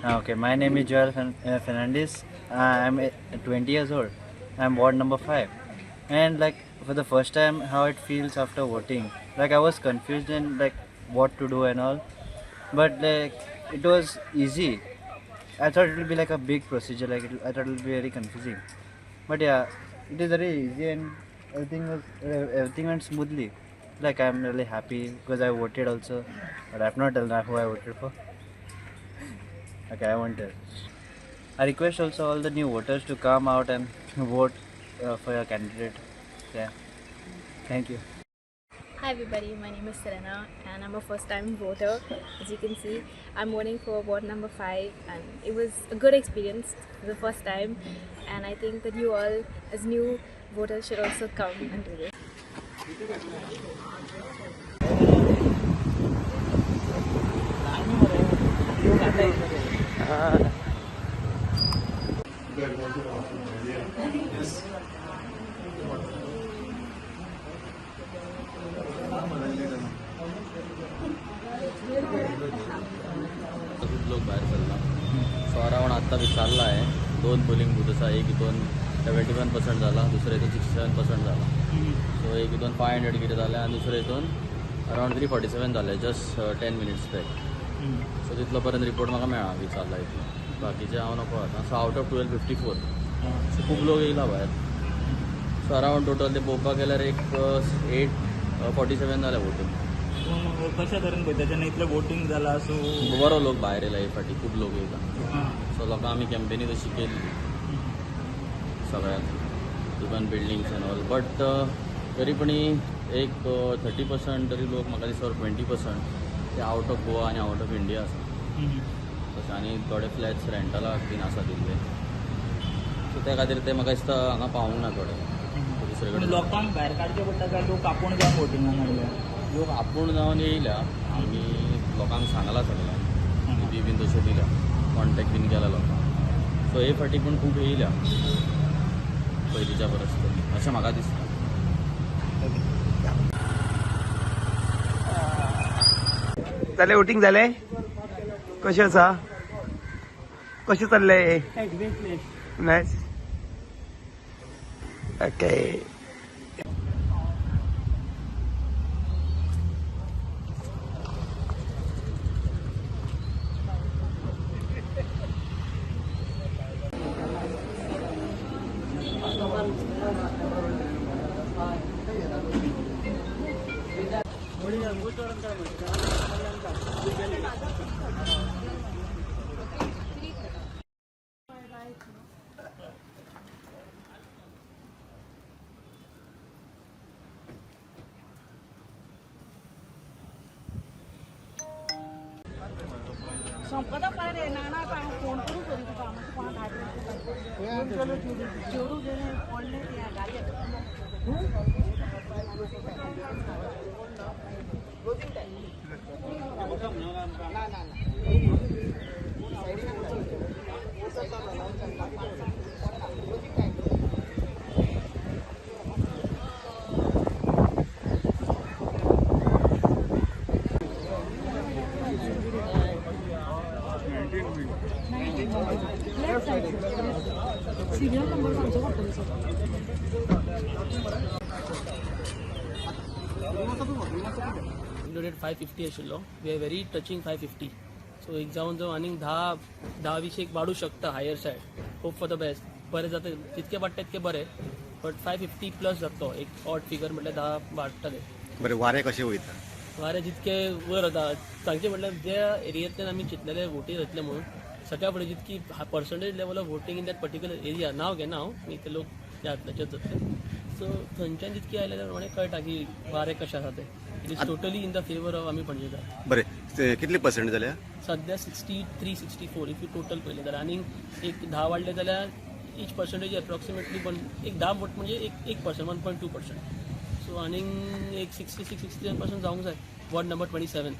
Okay, my name is Joel Fernandez. I'm 20 years old. I'm ward number 5. And like for the first time, how it feels after voting. Like I was confused in like what to do and all. But like it was easy. I thought it would be like a big procedure. I thought it would be very confusing. But yeah, it is very easy and everything went smoothly. Like I'm really happy because I voted also. But I've not told who I voted for. Okay, I won't tell. I request also all the new voters to come out and vote for your candidate. Yeah, thank you. Hi everybody, my name is Serena and I'm a first time voter. As you can see, I'm voting for ward number 5 and it was a good experience for the first time, and I think that you all as new voters should also come and do this. खूप लोक बाहेर चालला. So around आत्ता बी चालला आहे. 2 polling booth असा, एक इथून 71% झाला, दुसऱ्या इथून 67% झाला. सो एक इथून 500 किती झाले आणि दुसऱ्या इथून अराउंड 347 झाले जस्ट 10 मिनिट्स बॅक. सो तिथलो पर्यंत रिपोर्ट म्हाका मेळ्ळा की चालला इतलो. बाकीचे हांव नको आता. सो आउट ऑफ 1254 सो खूप लोक येयला भायर. सो अराउंड टोटल ते पळोवपाक गेल्यार एक 847 जाल्या वोटींग. कशा तरेन पळय तेच्यान इतलें वोटींग जालां सो बरो लोक भायर येयला हे फाटी, खूप लोक येयला. सो लोकांक आमी कॅम्पेनी तशी केल्ली सगळ्यात, even buildings end all. But तरी पण एक 30% तरी लोक म्हाका दिसता 20% ते आउट ऑफ गोवा आनी आउट ऑफ इंडिया आसा तशें. आनी थोडे फ्लॅट्स रेंटलाक बीन आसा दिल्ले. सो त्या खातीर ते म्हाका दिसता हांगा पावूंक ना थोडे दुसरे कडेन. लोकांक भायर काडचें पडटा काय लोक आपूण जावन वोटिंगाक आयले? लोक आपूण जावन येयल्या. आमी लोकांक सांगला सगळ्यांक बी बीन तशें दिल्या, कॉन्टेक्ट बीन केला लोकांक. सो हे फाटी पूण खूब येयल्या पयलींच्या परस तरी अशें म्हाका दिसता. जालें वोटींग जालें? कशें आसा? कशें चल्लें? नायस. ओके. संपदा पाहिजे नाना काय फोन करू करू तुका आमचं कोणा धाडलं जेवढू जेणे पडले त्या गाडयेत सिरियल नंबर सांगचो पडटलो सर. इंक्लुडेड 550 आशिल्लो. We are very touching 550. So एक जावन आनीक 10-20 एक वाडू शकता higher side. Hope for the best. बरें जाता जितके वाडटा तितके बरें. बट 550 प्लस जातलो. एक ऑड फिगर म्हटल्यार 10 वाडटले. बरें वारें कशें वयता? वारें जितके वयर वता सांगचें म्हटल्यार ज्या एरियेंतल्यान आमी चिंतलेले वोटी जातले म्हणून सगळ्या फुडें जितकी percentage level of voting in that particular area नांव घेना हांव इतले लोक जातलेच जातले. सो थंयच्यान जितकी आयले त्या प्रमाणे कळटा की वारें कशें आसा तें. It is totally in the favour of आमी पणजेकार. बरें कितली पर्संट जाल्या? सध्या 63-64 इफ यू टोटल पळयलें जाल्यार. आनीक एक 10 वाडले जाल्यार ईच पर्संटेज एप्रॉक्सिमेटली पण एक 10 वोट म्हणजे 1% 1.2%. सो आनीक एक 66-67% जावंक जाय. Ward number 27.